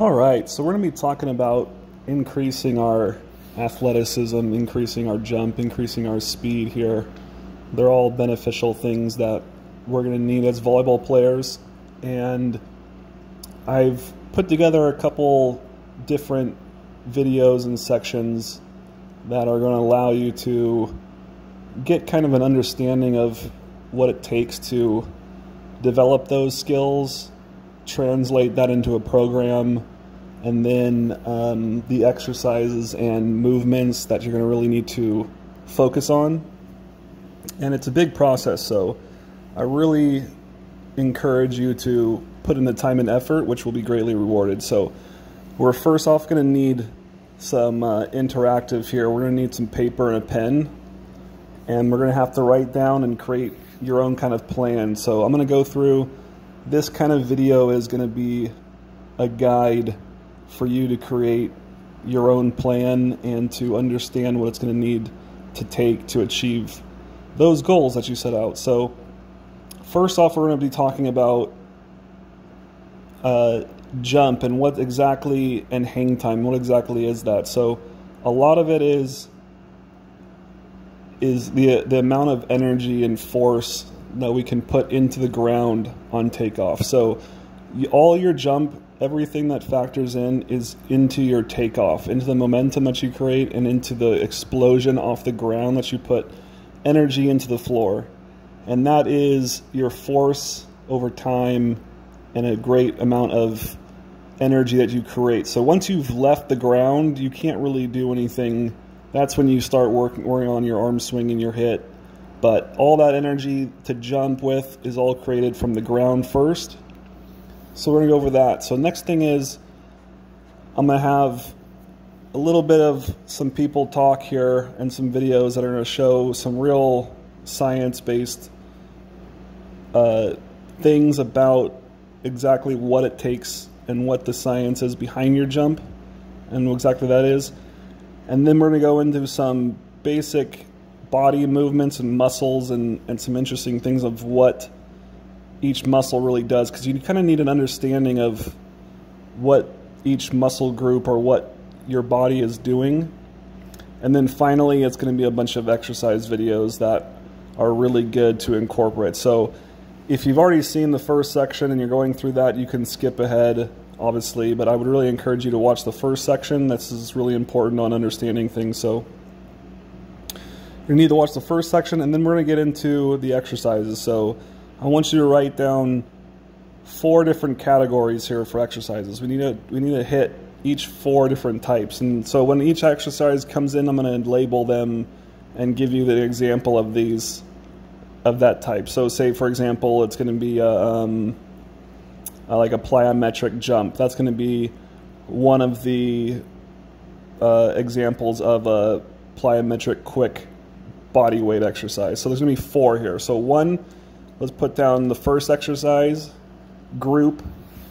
All right, so we're going to be talking about increasing our athleticism, increasing our jump, increasing our speed here. They're all beneficial things that we're going to need as volleyball players. And I've put together a couple different videos and sections that are going to allow you to get kind of an understanding of what it takes to develop those skills, translate that into a program, and then the exercises and movements that you're going to really need to focus on. And it's a big process, so I really encourage you to put in the time and effort, which will be greatly rewarded. So we're first off going to need some interactive here. We're going to need some paper and a pen, and we're going to have to write down and create your own kind of plan. So I'm going to go through. This kind of video is going to be a guide for you to create your own plan and to understand what it's going to need to take to achieve those goals that you set out. So first off, we're going to be talking about jump and what exactly, and hang time, what exactly is that? So a lot of it is the amount of energy and force that we can put into the ground on takeoff. So all your jump, everything that factors in is into your takeoff, into the momentum that you create, and into the explosion off the ground that you put energy into the floor. And that is your force over time and a great amount of energy that you create. So once you've left the ground, you can't really do anything. That's when you start working on your arm swing and your hit. But all that energy to jump with is all created from the ground first. So we're going to go over that. So next thing is I'm going to have a little bit of some people talk here and some videos that are going to show some real science-based things about exactly what it takes and what the science is behind your jump and what exactly that is. And then we're going to go into some basic body movements and muscles and some interesting things of what each muscle really does, because you kind of need an understanding of what each muscle group or what your body is doing. And then finally, it's going to be a bunch of exercise videos that are really good to incorporate. So if you've already seen the first section and you're going through that, you can skip ahead, obviously, but I would really encourage you to watch the first section. This is really important on understanding things. So you need to watch the first section, and then we're going to get into the exercises. So I want you to write down 4 different categories here for exercises. We need to hit each 4 different types. And so when each exercise comes in, I'm going to label them and give you the example of these, of that type. So say, for example, it's going to be like a plyometric jump. That's going to be one of the examples of a plyometric quick body weight exercise. So there's going to be 4 here. So 1, let's put down the first exercise group.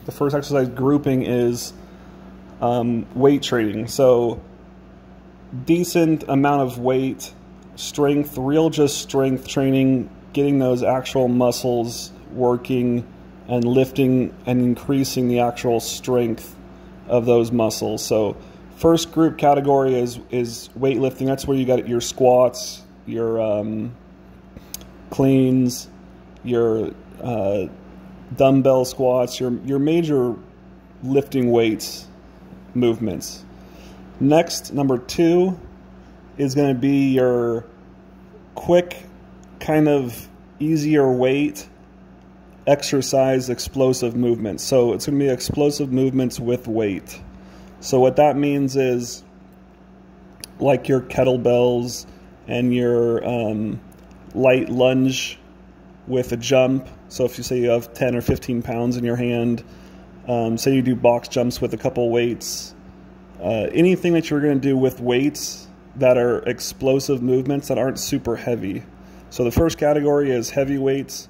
The first exercise grouping is weight training. So decent amount of weight, strength, real just strength training, getting those actual muscles working and lifting and increasing the actual strength of those muscles. So first group category is weightlifting. That's where you got your squats, your cleans, your dumbbell squats, your major lifting weights movements. Next, number 2 is going to be your quick, kind of easier weight exercise explosive movements. So it's going to be explosive movements with weight. So what that means is like your kettlebells and your light lunge with a jump. So if you say you have 10 or 15 pounds in your hand, say you do box jumps with a couple weights, anything that you're going to do with weights that are explosive movements that aren't super heavy. So the first category is heavy weights.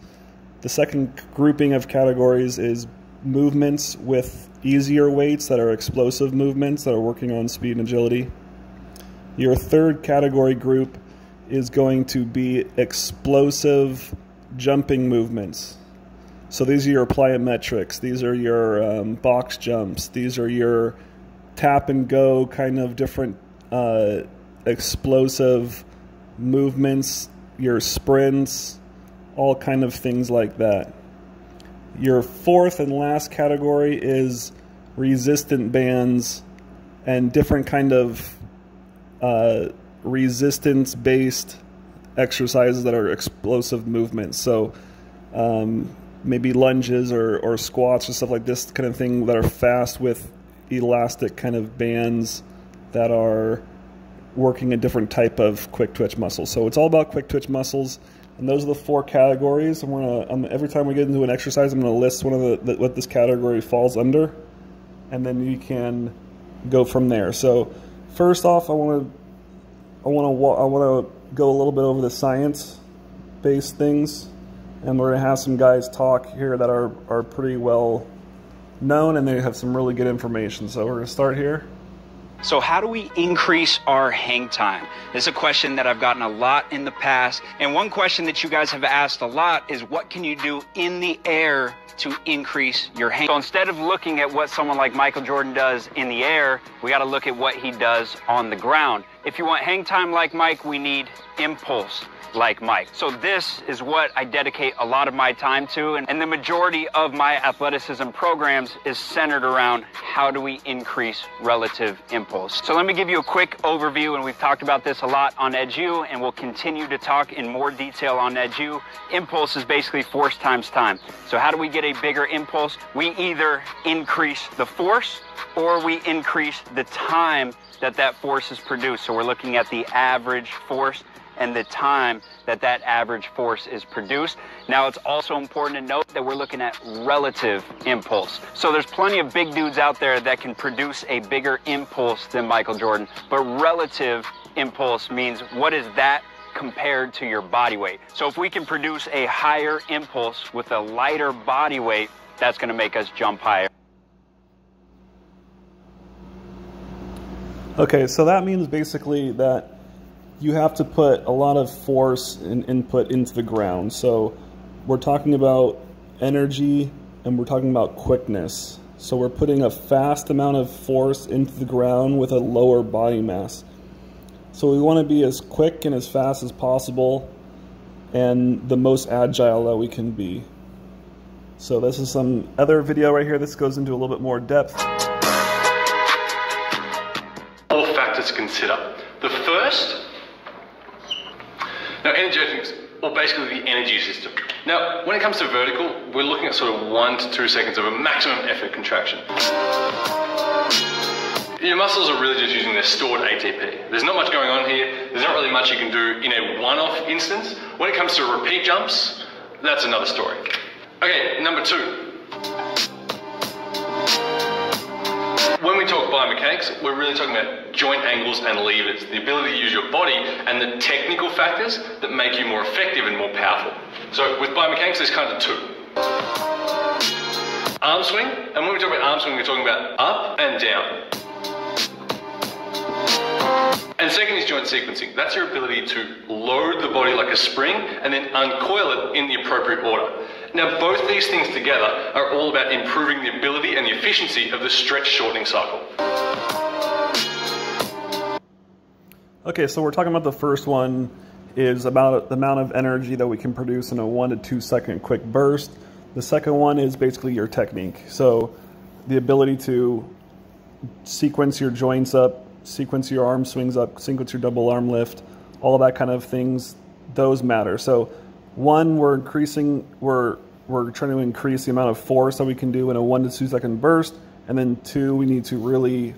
The second grouping of categories is movements with easier weights that are explosive movements that are working on speed and agility. Your third category group is going to be explosive jumping movements. So these are your plyometrics, these are your box jumps, these are your tap and go kind of different explosive movements, your sprints, all kind of things like that. Your fourth and last category is resistant bands and different kind of resistance-based exercises that are explosive movements. So maybe lunges or squats or stuff like this kind of thing that are fast with elastic kind of bands that are working a different type of quick twitch muscles. So it's all about quick twitch muscles, and those are the 4 categories. And we're gonna every time we get into an exercise, I'm going to list one of what this category falls under, and then you can go from there. So first off, I want to go a little bit over the science-based things, and we're going to have some guys talk here that are pretty well known, and they have some really good information. So we're going to start here. So how do we increase our hang time? This is a question that I've gotten a lot in the past. And one question that you guys have asked a lot is, what can you do in the air to increase your hang? So instead of looking at what someone like Michael Jordan does in the air, we got to look at what he does on the ground. If you want hang time like Mike, we need impulse like Mike. So this is what I dedicate a lot of my time to, and the majority of my athleticism programs is centered around how do we increase relative impulse. So let me give you a quick overview, and we've talked about this a lot on EdU, and we'll continue to talk in more detail on EdU. Impulse is basically force times time. So how do we get a bigger impulse? We either increase the force or we increase the time that that force is produced. So we're looking at the average force and the time that that average force is produced. Now, it's also important to note that we're looking at relative impulse. So there's plenty of big dudes out there that can produce a bigger impulse than Michael Jordan, but relative impulse means what is that compared to your body weight. So if we can produce a higher impulse with a lighter body weight, that's going to make us jump higher. Okay, so that means basically that you have to put a lot of force and input into the ground. So we're talking about energy and we're talking about quickness. So we're putting a fast amount of force into the ground with a lower body mass. So we want to be as quick and as fast as possible and the most agile that we can be. So this is some other video right here. This goes into a little bit more depth. All factors to consider. The first, now energetics, or basically the energy system. Now, when it comes to vertical, we're looking at sort of 1 to 2 seconds of a maximum effort contraction. Your muscles are really just using their stored ATP. There's not much going on here. There's not really much you can do in a one-off instance. When it comes to repeat jumps, that's another story. Okay, number 2. When we talk biomechanics, we're really talking about joint angles and levers, the ability to use your body and the technical factors that make you more effective and more powerful. So with biomechanics, there's kind of 2. Arm swing, and when we talk about arm swing, we're talking about up and down. And second is joint sequencing. That's your ability to load the body like a spring and then uncoil it in the appropriate order. Now, both these things together are all about improving the ability and the efficiency of the stretch shortening cycle. Okay, so we're talking about the first one is about the amount of energy that we can produce in a 1 to 2 second quick burst. The second one is basically your technique. So the ability to sequence your joints up, sequence your arm swings up, sequence your double arm lift, all of that kind of things, those matter. So one, we're trying to increase the amount of force that we can do in a 1 to 2 second burst, and then 2, we need to really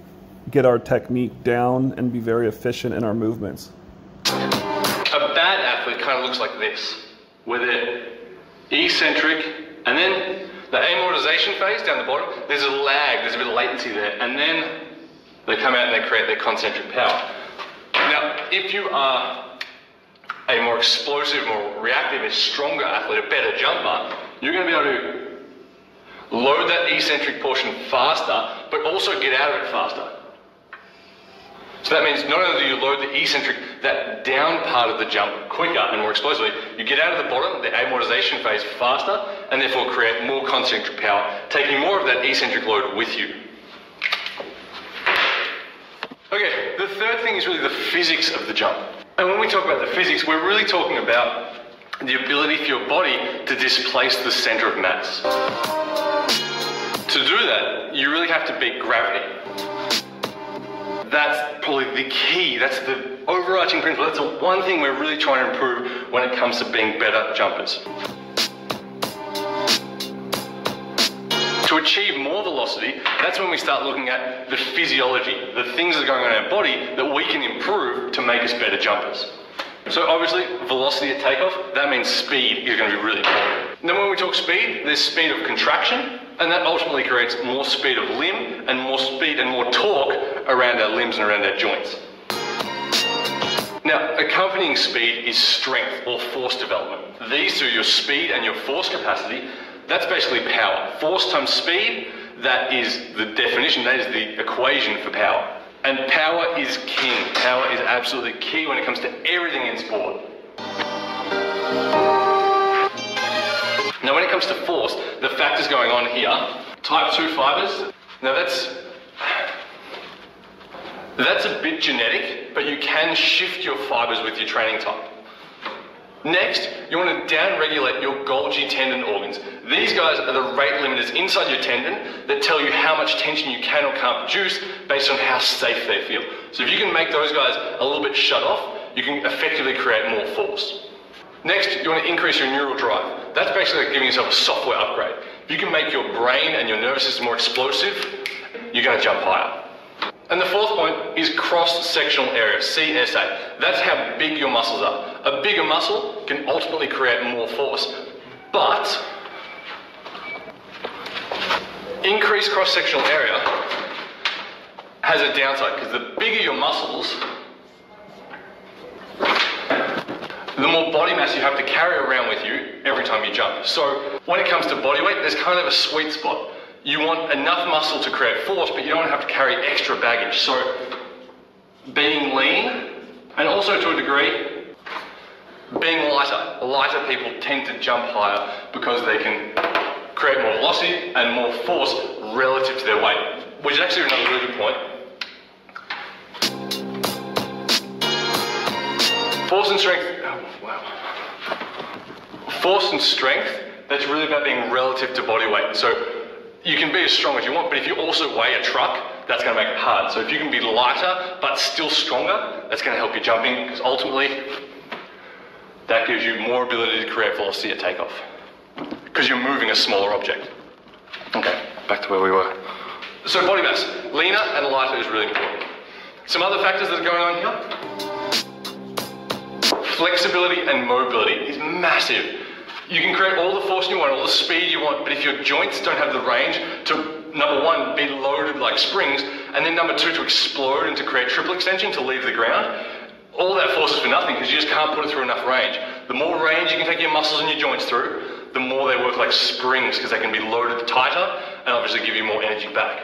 get our technique down and be very efficient in our movements. A bad athlete kind of looks like this, where they're eccentric, and then the amortization phase down the bottom, there's a lag, there's a bit of latency there, and then they come out and they create their concentric power. Now, if you are a more explosive, more reactive, a stronger athlete, a better jumper, you're going to be able to load that eccentric portion faster, but also get out of it faster. So that means not only do you load the eccentric, that down part of the jump quicker and more explosively, you get out of the bottom, the amortization phase faster, and therefore create more concentric power, taking more of that eccentric load with you. Okay, the third thing is really the physics of the jump. And when we talk about the physics, we're really talking about the ability for your body to displace the center of mass. To do that, you really have to beat gravity. That's probably the key. That's the overarching principle. That's the one thing we're really trying to improve when it comes to being better jumpers. To achieve more velocity, that's when we start looking at the physiology, the things that are going on in our body that we can improve to make us better jumpers. So obviously, velocity at takeoff, that means speed is going to be really important. Then when we talk speed, there's speed of contraction, and that ultimately creates more speed of limb and more speed and more torque around our limbs and around our joints. Now, accompanying speed is strength or force development. These two, your speed and your force capacity, that's basically power. Force times speed, that is the definition, that is the equation for power. And power is king. Power is absolutely key when it comes to everything in sport. Now when it comes to force, the factors going on here, type 2 fibers, now that's a bit genetic, but you can shift your fibers with your training type. Next, you want to down-regulate your Golgi tendon organs. These guys are the rate limiters inside your tendon that tell you how much tension you can or can't produce based on how safe they feel. So if you can make those guys a little bit shut off, you can effectively create more force. Next, you want to increase your neural drive. That's basically like giving yourself a software upgrade. If you can make your brain and your nervous system more explosive, you're going to jump higher. And the fourth point is cross-sectional area, CSA. That's how big your muscles are. A bigger muscle can ultimately create more force, but increased cross-sectional area has a downside, because the bigger your muscles, the more body mass you have to carry around with you every time you jump. So when it comes to body weight, there's kind of a sweet spot. You want enough muscle to create force, but you don't have to carry extra baggage. So being lean, and also to a degree, being lighter. Lighter people tend to jump higher because they can create more velocity and more force relative to their weight, which is actually another really good point. Force and strength, Force and strength, that's really about being relative to body weight. So you can be as strong as you want, but if you also weigh a truck, that's going to make it hard. So if you can be lighter, but still stronger, that's going to help you jumping, because ultimately, that gives you more ability to create velocity at takeoff, because you're moving a smaller object. Okay, back to where we were. So body mass, leaner and lighter is really important. Some other factors that are going on here. Flexibility and mobility is massive. You can create all the force you want, all the speed you want, but if your joints don't have the range to, number one, be loaded like springs, and then number two, to explode and to create triple extension to leave the ground, all that force is for nothing, because you just can't put it through enough range. The more range you can take your muscles and your joints through, the more they work like springs, because they can be loaded tighter and obviously give you more energy back.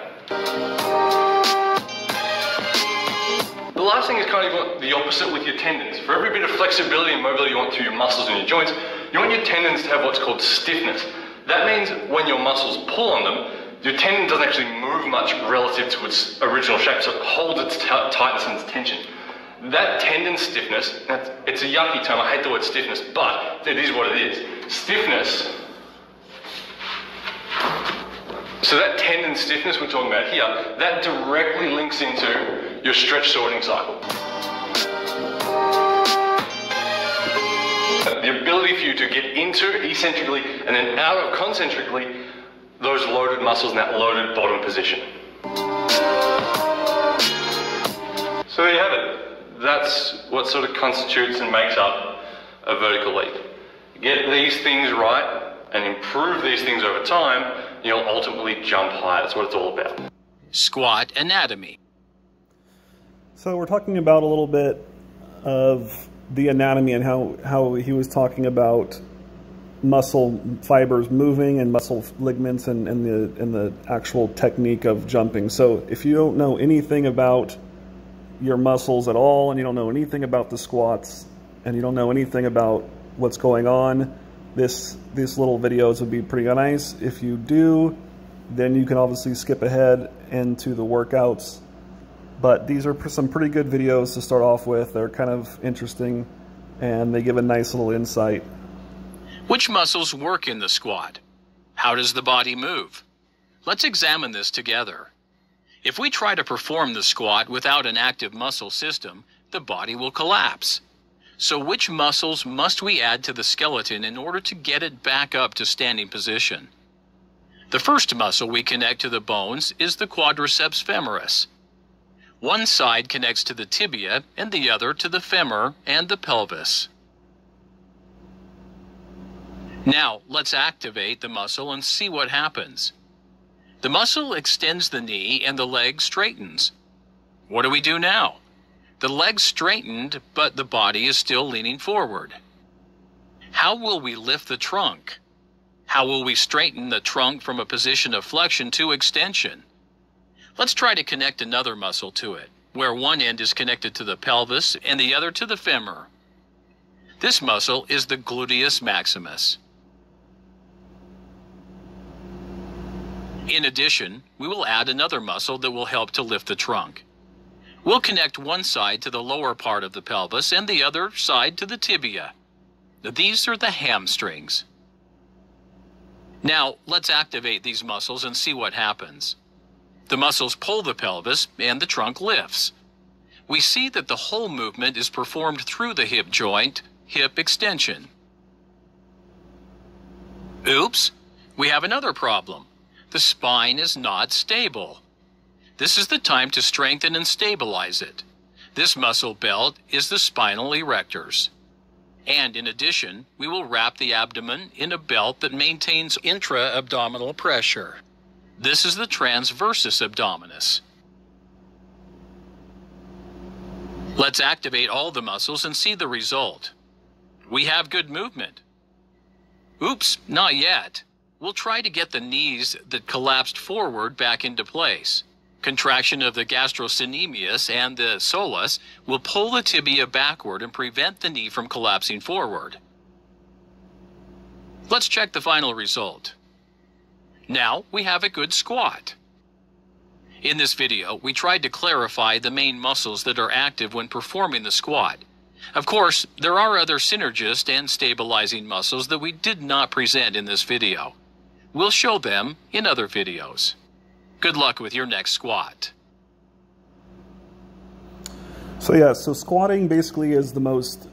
The last thing is kind of the opposite with your tendons. For every bit of flexibility and mobility you want through your muscles and your joints, you want your tendons to have what's called stiffness. That means when your muscles pull on them, your tendon doesn't actually move much relative to its original shape, so it holds its tightness and its tension. That tendon stiffness, it's a yucky term, I hate the word stiffness, but it is what it is. Stiffness, so that tendon stiffness we're talking about here, that directly links into your stretch shortening cycle. The ability for you to get into eccentrically and then out of concentrically those loaded muscles in that loaded bottom position. So there you have it. That's what sort of constitutes and makes up a vertical leap. Get these things right and improve these things over time, you'll ultimately jump high. That's what it's all about. Squat anatomy. So we're talking about a little bit of the anatomy and how he was talking about muscle fibers moving and muscle ligaments and the actual technique of jumping. So if you don't know anything about your muscles at all, and you don't know anything about the squats, and you don't know anything about what's going on these little videos would be pretty nice. If you do, then you can obviously skip ahead into the workouts. But these are some pretty good videos to start off with. They're kind of interesting, and they give a nice little insight. Which muscles work in the squat? How does the body move? Let's examine this together. If we try to perform the squat without an active muscle system, the body will collapse. So which muscles must we add to the skeleton in order to get it back up to standing position? The first muscle we connect to the bones is the quadriceps femoris. One side connects to the tibia and the other to the femur and the pelvis. Now, let's activate the muscle and see what happens. The muscle extends the knee and the leg straightens. What do we do now? The leg straightened, but the body is still leaning forward. How will we lift the trunk? How will we straighten the trunk from a position of flexion to extension? Let's try to connect another muscle to it, where one end is connected to the pelvis and the other to the femur. This muscle is the gluteus maximus. In addition, we will add another muscle that will help to lift the trunk. We'll connect one side to the lower part of the pelvis and the other side to the tibia. These are the hamstrings. Now, let's activate these muscles and see what happens. The muscles pull the pelvis and the trunk lifts. We see that the whole movement is performed through the hip joint, hip extension. Oops, we have another problem. The spine is not stable. This is the time to strengthen and stabilize it. This muscle belt is the spinal erectors. And in addition, we will wrap the abdomen in a belt that maintains intra-abdominal pressure. This is the transversus abdominis. Let's activate all the muscles and see the result. We have good movement. Oops, not yet. We'll try to get the knees that collapsed forward back into place. Contraction of the gastrocnemius and the soleus will pull the tibia backward and prevent the knee from collapsing forward. Let's check the final result. Now we have a good squat. In this video, we tried to clarify the main muscles that are active when performing the squat. Of course, there are other synergist and stabilizing muscles that we did not present in this video. We'll show them in other videos. Good luck with your next squat. So squatting basically is the most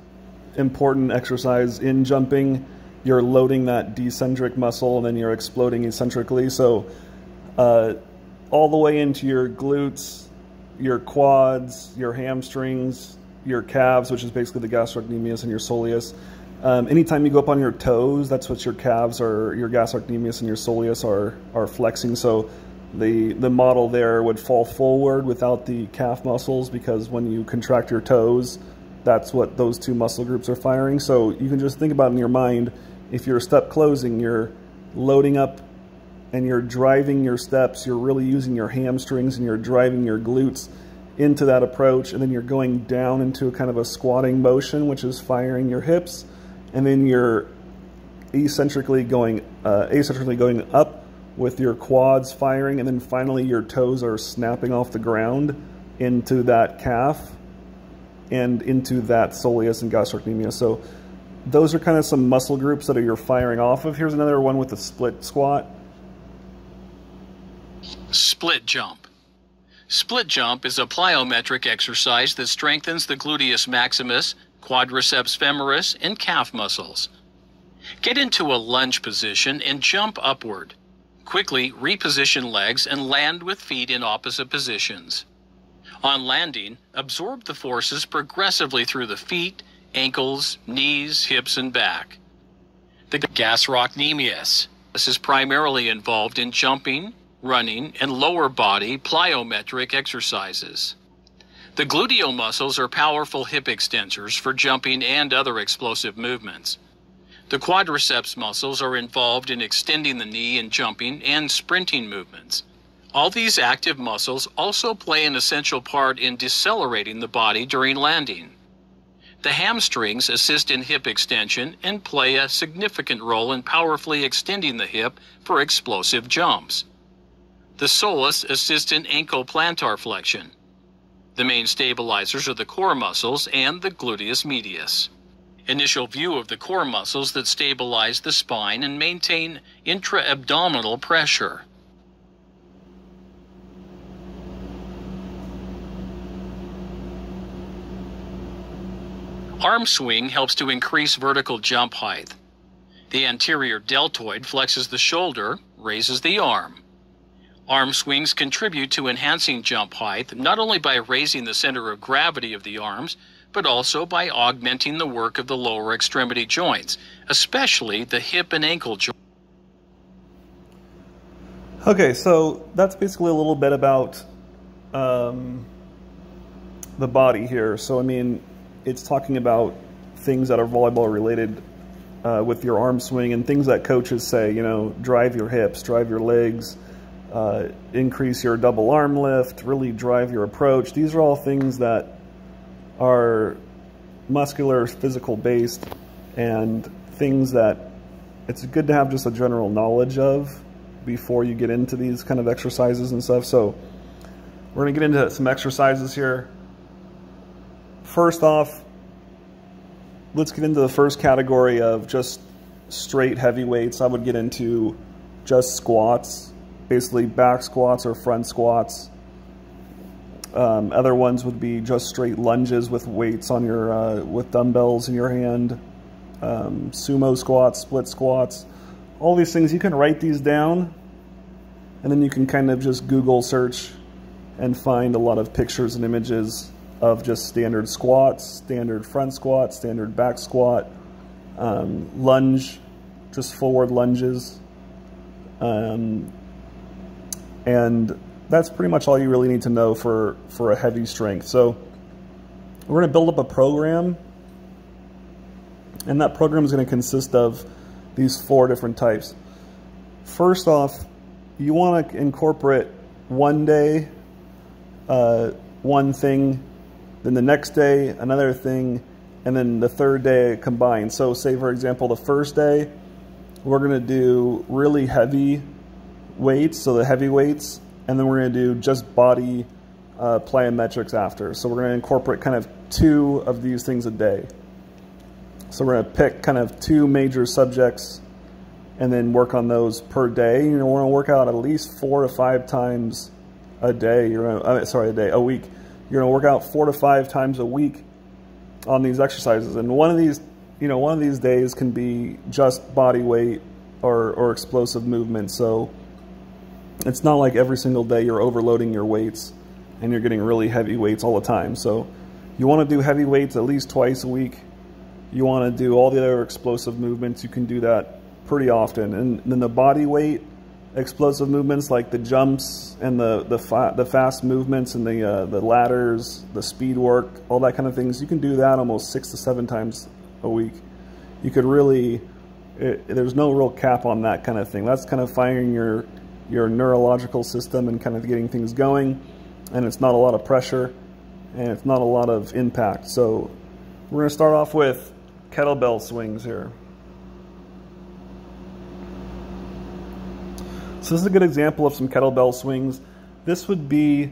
important exercise in jumping. You're loading that decentric muscle and then you're exploding eccentrically. So all the way into your glutes, your quads, your hamstrings, your calves, which is basically the gastrocnemius and your soleus. Anytime you go up on your toes, that's what your calves are, your gastrocnemius and your soleus are flexing. So the model there would fall forward without the calf muscles, because when you contract your toes, that's what those two muscle groups are firing. So you can just think about in your mind, if you're step closing, you're loading up and you're driving your steps, you're really using your hamstrings and you're driving your glutes into that approach, and then you're going down into a kind of a squatting motion, which is firing your hips, and then you're ascentrically going up with your quads firing, and then finally your toes are snapping off the ground into that calf and into that soleus and gastrocnemius. So those are kind of some muscle groups that you're firing off of. Here's another one with a split squat. Split jump. Split jump is a plyometric exercise that strengthens the gluteus maximus, quadriceps femoris, and calf muscles. Get into a lunge position and jump upward. Quickly reposition legs and land with feet in opposite positions. On landing, absorb the forces progressively through the feet, ankles, knees, hips, and back. The gastrocnemius. This is primarily involved in jumping, running, and lower body plyometric exercises. The gluteal muscles are powerful hip extensors for jumping and other explosive movements. The quadriceps muscles are involved in extending the knee in jumping and sprinting movements. All these active muscles also play an essential part in decelerating the body during landing. The hamstrings assist in hip extension and play a significant role in powerfully extending the hip for explosive jumps. The soleus assists in ankle plantar flexion. The main stabilizers are the core muscles and the gluteus medius. Initial view of the core muscles that stabilize the spine and maintain intra-abdominal pressure. Arm swing helps to increase vertical jump height. The anterior deltoid flexes the shoulder, raises the arm. Arm swings contribute to enhancing jump height, not only by raising the center of gravity of the arms, but also by augmenting the work of the lower extremity joints, especially the hip and ankle joints. Okay, so that's basically a little bit about the body here. So, I mean, it's talking about things that are volleyball related with your arm swing and things that coaches say, you know, drive your hips, drive your legs, increase your double arm lift, really drive your approach. These are all things that are muscular, physical based, and things that it's good to have just a general knowledge of before you get into these kind of exercises and stuff. So we're going to get into some exercises here. First off, let's get into the first category of just straight heavy weights. I would get into just squats, basically back squats or front squats. Other ones would be just straight lunges with weights on your, with dumbbells in your hand, sumo squats, split squats, all these things. You can write these down and then you can kind of just Google search and find a lot of pictures and images of just standard squats, standard front squat, standard back squat, lunge, just forward lunges. And that's pretty much all you really need to know for a heavy strength. So we're going to build up a program, and that program is going to consist of these 4 different types. First off, you want to incorporate one day, one thing, then the next day another thing, and then the third day combined. So say, for example, the first day we're going to do really heavy weights, so the heavy weights, and then we're going to do just body plyometrics after. So we're going to incorporate kind of 2 of these things a day. So we're going to pick kind of 2 major subjects and then work on those per day. You know, we're going to work out at least 4 to 5 times a day. You're going to, a week. You're going to work out 4 to 5 times a week on these exercises. And one of these days can be just body weight or explosive movement. So it's not like every single day you're overloading your weights and you're getting really heavy weights all the time. So you want to do heavy weights at least twice a week. You want to do all the other explosive movements. You can do that pretty often. And then the body weight explosive movements like the jumps and the fast movements and the ladders, the speed work, all that kind of things, you can do that almost 6 to 7 times a week. You could really, there's no real cap on that kind of thing. That's kind of firing your neurological system and kind of getting things going, and it's not a lot of pressure and it's not a lot of impact. So we're going to start off with kettlebell swings here. So this is a good example of some kettlebell swings. This would be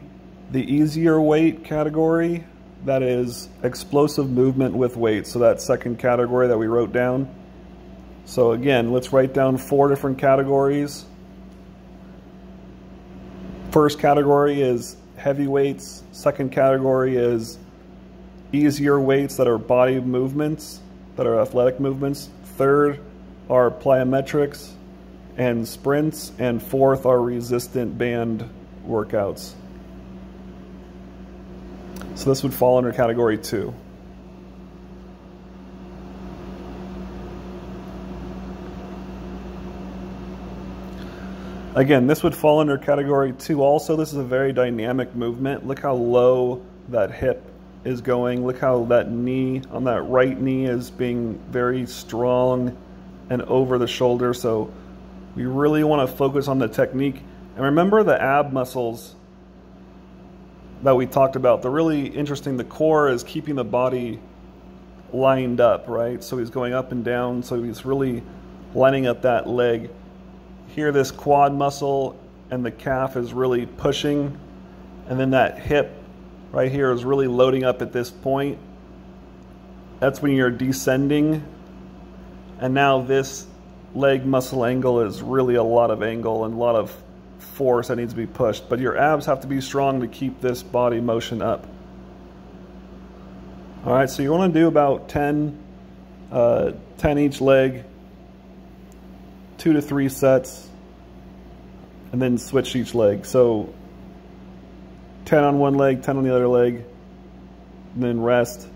the easier weight category, that is explosive movement with weight. So that second category that we wrote down. So again, let's write down 4 different categories. First category is heavy weights. Second category is easier weights that are body movements, that are athletic movements. Third are plyometrics and sprints, and fourth are resistant band workouts. So this would fall under category 2. Again, this would fall under category 2 also. This is a very dynamic movement. Look how low that hip is going. Look how that knee on that right knee is being very strong and over the shoulder. So we really want to focus on the technique. And remember the ab muscles that we talked about. They're really interesting. The core is keeping the body lined up, right? So he's going up and down, so he's really lining up that leg. Here, this quad muscle and the calf is really pushing, and then that hip right here is really loading up at this point. That's when you're descending, and now this leg muscle angle is really a lot of angle and a lot of force that needs to be pushed, but your abs have to be strong to keep this body motion up. All right, so you want to do about 10 each leg, 2 to 3 sets, and then switch each leg. So 10 on one leg, 10 on the other leg, and then rest.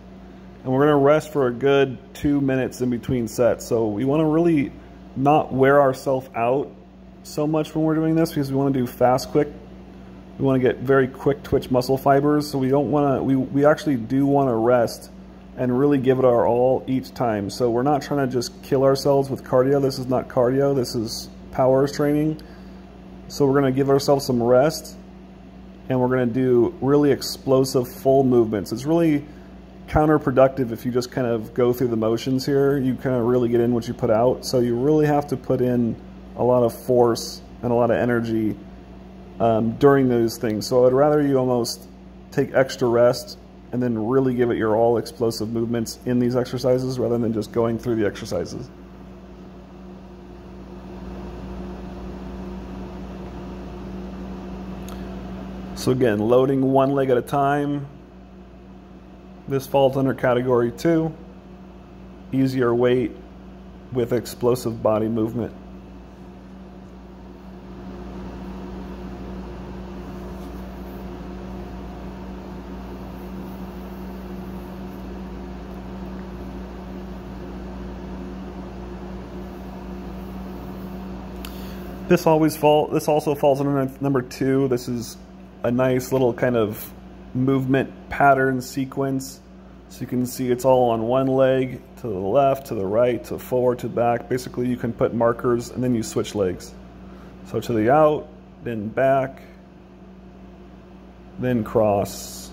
And we're going to rest for a good 2 minutes in between sets. So we want to really not wear ourselves out so much when we're doing this, because we want to do fast, quick. We want to get very quick twitch muscle fibers, so we don't want to, we actually do want to rest and really give it our all each time. So we're not trying to just kill ourselves with cardio. This is not cardio, this is power training. So we're going to give ourselves some rest, and we're going to do really explosive full movements. It's really counterproductive if you just kind of go through the motions here. You kind of really get in what you put out. So you really have to put in a lot of force and a lot of energy during those things. So I'd rather you almost take extra rest and then really give it your all explosive movements in these exercises rather than just going through the exercises. So again, loading one leg at a time. This falls under category 2, easier weight with explosive body movement. This also falls under number 2. This is a nice little kind of movement pattern sequence. So you can see it's all on one leg, to the left, to the right, to forward, to back. Basically you can put markers and then you switch legs. So to the out, then back, then cross.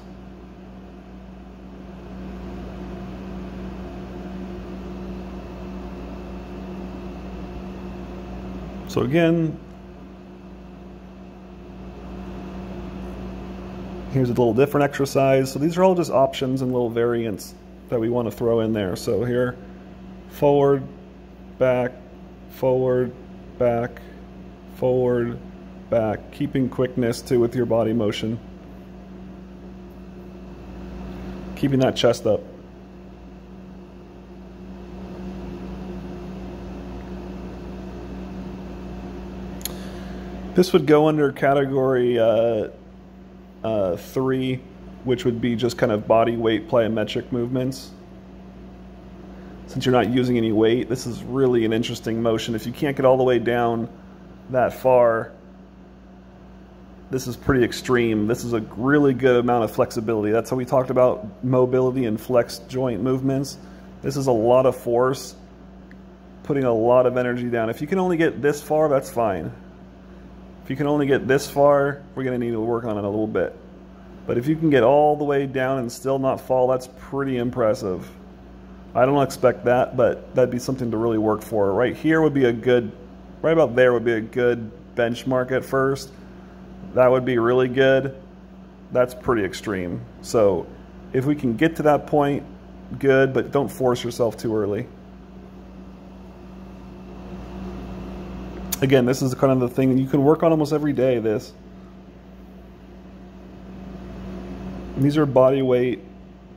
So again, here's a little different exercise. So these are all just options and little variants that we want to throw in there. So here, forward, back, forward, back, forward, back, keeping quickness too with your body motion. Keeping that chest up. This would go under category 3, which would be just kind of body weight plyometric movements. Since you're not using any weight, this is really an interesting motion. If you can't get all the way down that far, this is pretty extreme. This is a really good amount of flexibility. That's how we talked about mobility and flex joint movements. This is a lot of force, putting a lot of energy down. If you can only get this far, that's fine. If you can only get this far, we're going to need to work on it a little bit. But if you can get all the way down and still not fall, that's pretty impressive. I don't expect that, but that'd be something to really work for. Right here would be a good, right about there would be a good benchmark at first. That would be really good. That's pretty extreme. So if we can get to that point, good, but don't force yourself too early. Again, this is kind of the thing you can work on almost every day, this. And these are body weight,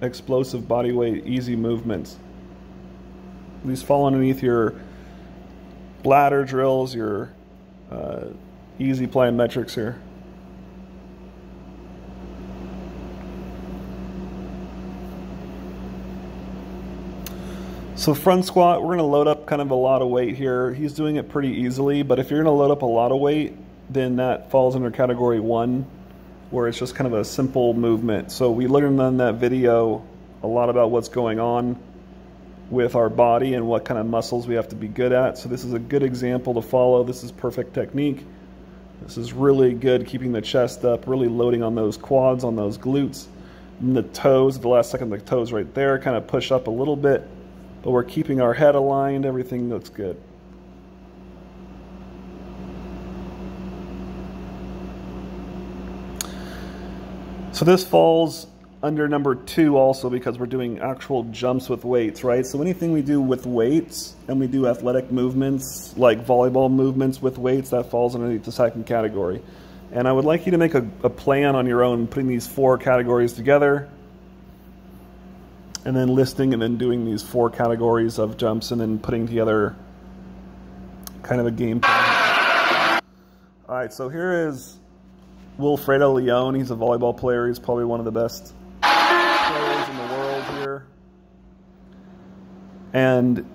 explosive body weight, easy movements. These fall underneath your ladder drills, your easy plyometrics here. So front squat, we're going to load up kind of a lot of weight here. He's doing it pretty easily, but if you're going to load up a lot of weight, then that falls under category 1, where it's just kind of a simple movement. So we learned in that video a lot about what's going on with our body and what kind of muscles we have to be good at. So this is a good example to follow. This is perfect technique. This is really good, keeping the chest up, really loading on those quads, on those glutes. And the toes, at the last second, the toes right there kind of push up a little bit, but we're keeping our head aligned. Everything looks good. So this falls under number 2 also because we're doing actual jumps with weights, right? So anything we do with weights and we do athletic movements like volleyball movements with weights, that falls underneath the second category. And I would like you to make a plan on your own, putting these 4 categories together and then listing and then doing these 4 categories of jumps and then putting together kind of a game plan. All right, so here is Wilfredo Leon. He's a volleyball player. He's probably one of the best players in the world here. And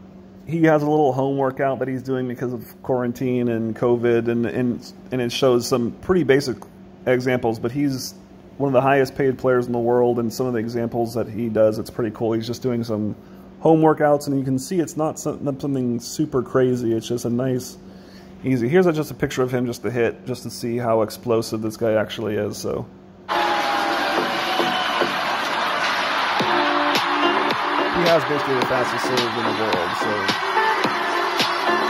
he has a little home workout that he's doing because of quarantine and COVID, and it shows some pretty basic examples, but he's one of the highest paid players in the world, and some of the examples that he does, it's pretty cool. He's just doing some home workouts, and you can see it's not something super crazy. It's just a nice, easy. Here's just a picture of him just to hit, just to see how explosive this guy actually is. So he has basically the fastest serve in the world. So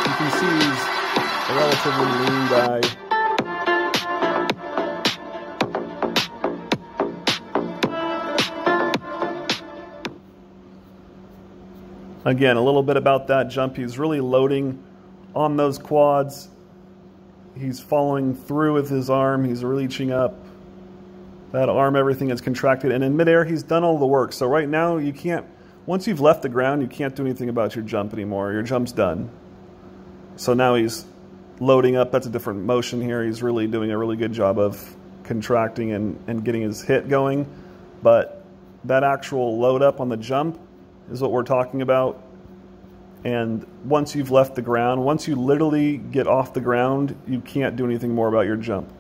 you can see he's a relatively lean guy. Again, a little bit about that jump. He's really loading on those quads. He's following through with his arm. He's reaching up. That arm, everything is contracted. And in midair, he's done all the work. So right now, you can't, once you've left the ground, you can't do anything about your jump anymore. Your jump's done. So now he's loading up. That's a different motion here. He's really doing a really good job of contracting and getting his hit going. But that actual load up on the jump is what we're talking about. And once you've left the ground, once you literally get off the ground, you can't do anything more about your jump.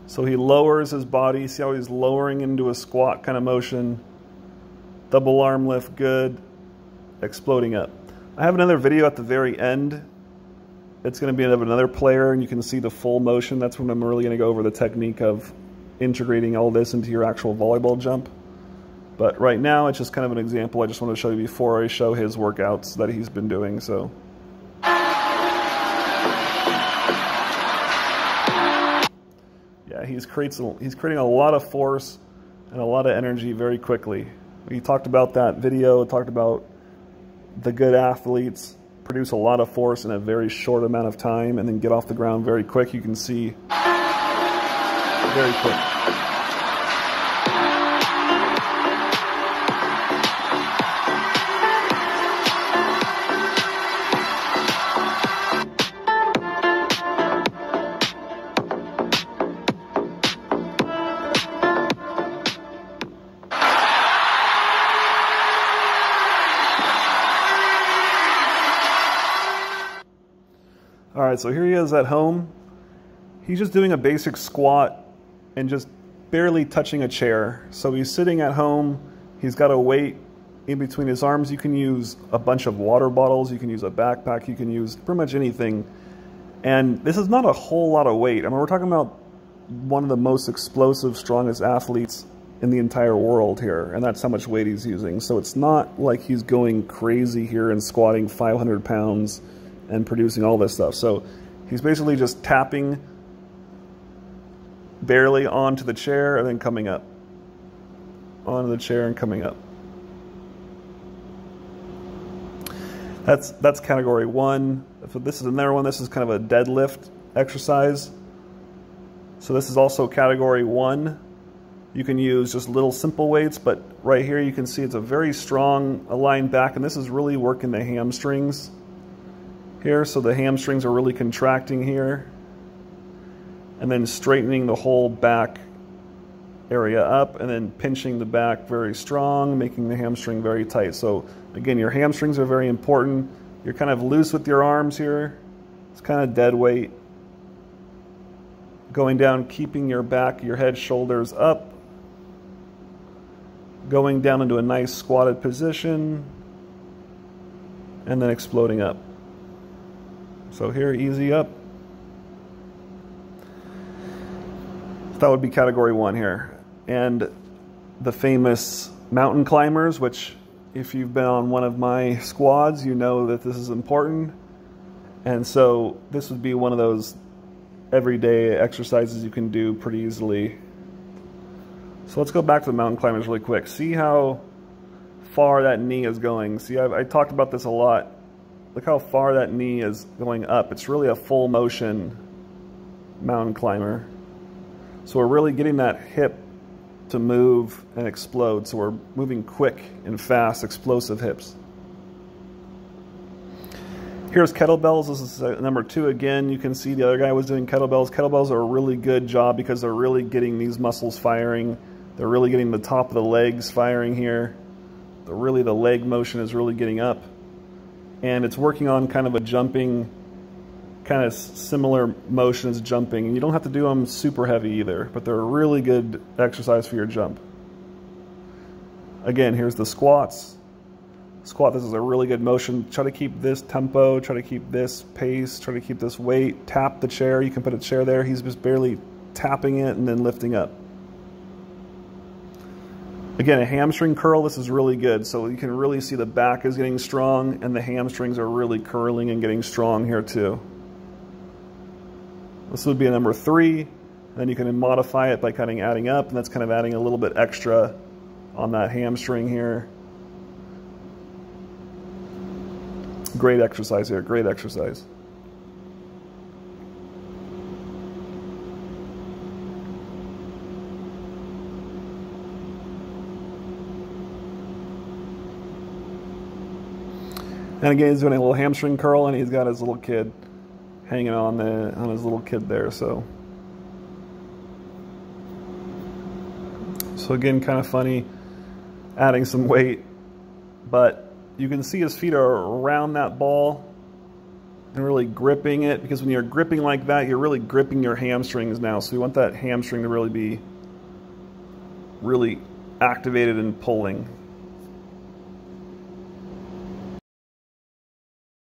So he lowers his body. See how he's lowering into a squat kind of motion. Double arm lift, good. Exploding up. I have another video at the very end. It's going to be of another player, and you can see the full motion. That's when I'm really going to go over the technique of integrating all this into your actual volleyball jump. But right now, it's just kind of an example. I just want to show you before I show his workouts that he's been doing. So, yeah, he's creating a lot of force and a lot of energy very quickly. We talked about that video. Talked about the good athletes produce a lot of force in a very short amount of time and then get off the ground very quick. You can see very quick. All right, so here he is at home. He's just doing a basic squat and just barely touching a chair. So he's sitting at home. He's got a weight in between his arms. You can use a bunch of water bottles. You can use a backpack. You can use pretty much anything. And this is not a whole lot of weight. I mean, we're talking about one of the most explosive, strongest athletes in the entire world here, and that's how much weight he's using. So it's not like he's going crazy here and squatting 500 pounds and producing all this stuff. So he's basically just tapping barely onto the chair and then coming up. Onto the chair and coming up. That's category 1. So this is another one. This is kind of a deadlift exercise. So this is also category 1. You can use just little simple weights, but right here you can see it's a very strong aligned back, and this is really working the hamstrings here. So the hamstrings are really contracting here and then straightening the whole back area up and then pinching the back very strong, making the hamstring very tight. So again, your hamstrings are very important. You're kind of loose with your arms here. It's kind of dead weight. Going down, keeping your back, your head, shoulders up. Going down into a nice squatted position and then exploding up. So here, easy up. That would be category 1 here. And the famous mountain climbers, which if you've been on one of my squads, you know that this is important. And so this would be one of those everyday exercises you can do pretty easily. So let's go back to the mountain climbers really quick. See how far that knee is going. See, I talked about this a lot. Look how far that knee is going up. It's really a full motion mountain climber. So we're really getting that hip to move and explode. So we're moving quick and fast, explosive hips. Here's kettlebells. This is number 2 again. You can see the other guy was doing kettlebells. Kettlebells are a really good job because they're really getting these muscles firing. They're really getting the top of the legs firing here. The leg motion is really getting up. And it's working on kind of a jumping, kind of similar motion as jumping. And you don't have to do them super heavy either, but they're a really good exercise for your jump. Again, here's the squats. Squat, this is a really good motion. Try to keep this tempo, try to keep this pace, try to keep this weight. Tap the chair. You can put a chair there. He's just barely tapping it and then lifting up. Again, a hamstring curl, this is really good. So you can really see the back is getting strong and the hamstrings are really curling and getting strong here too. This would be a number 3. Then you can modify it by adding up, and that's kind of adding a little bit extra on that hamstring here. Great exercise here, great exercise. And again, he's doing a little hamstring curl, and he's got his little kid hanging on his little kid there. So again, kind of funny, adding some weight, but you can see his feet are around that ball and really gripping it, because when you're gripping like that, you're really gripping your hamstrings now. So you want that hamstring to really be activated and pulling.